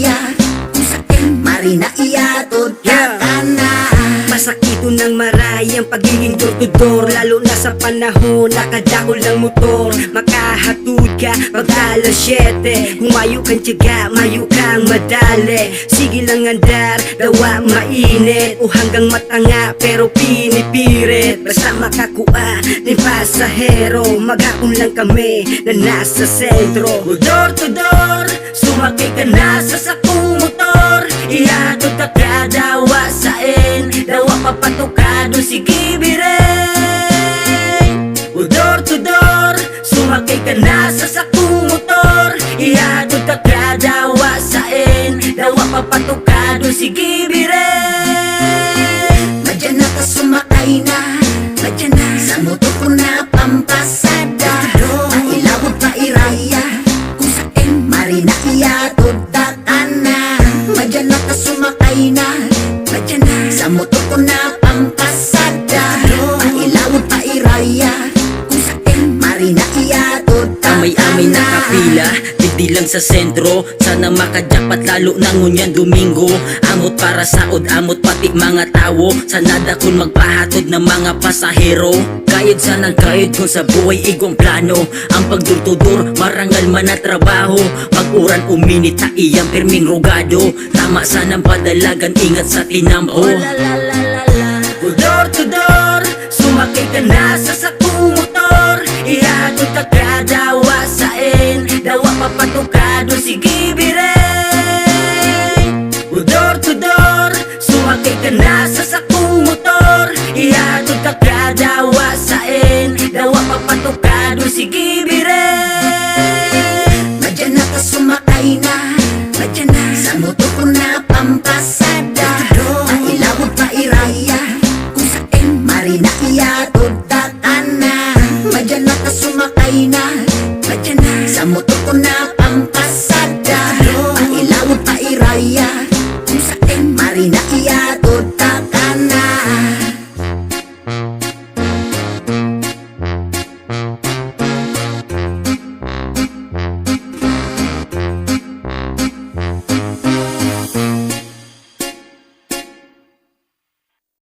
iraya, kung sa'kin marina iyatod kakana. Masakito ng maray ang pagiging door-to-door, lalo na sa panahon nakadako lang motor. Makahatid ka pag alas 7, kung mayo kang tiyaga, mayo kang madali. Sige lang andar, dawa mainit, o hanggang matanga pero pinipirit. Basta makakuha ng pasahero, maghapon lang kami na nasa sentro. Door-to-door, sumakay ka na sa sakong motor, ihatod ka kadawa sain, dawa papatukado sige birin. Door to door, sumakay ka na sa sakong motor, ihatod ka kadawa sain, dawa papatukado sige birin. Madyan na ka sumakay na, madyan na sa motor ko na pampasada. Mailawod pa iraya, kung sa'kin marina iyatod kakana. Madyan na ka sumakay na, madyan na sa motor ko na pampasada. Mailawod pa iraya, kung sa'kin marina iyatod kakana. Amay-amay na kapila, di lang sa sentro. Sana makajapat lalo na ngunyan Domingo. Amot para saod, amot pati mga tao. Sana dakon magpahatod ng mga pasahero. Kayod sanang kayod kung sa buhay igong plano. Ang pagdurtudur, marangal man na trabaho. Pag-uran uminit ta iyang pirming rogado. Tama sanang padalagan, ingat sa tinampo. Door to door, sumakay ka na sa sakong motor, ihatod ka kadawa sain, dawa papatukado sige birin. Door to door, sumakay ka na sa sakong motor, ihatod ka kadawa sain, dawa papatukado sige birin. Madyan na ka sumakay na, madyan na sa motor ko na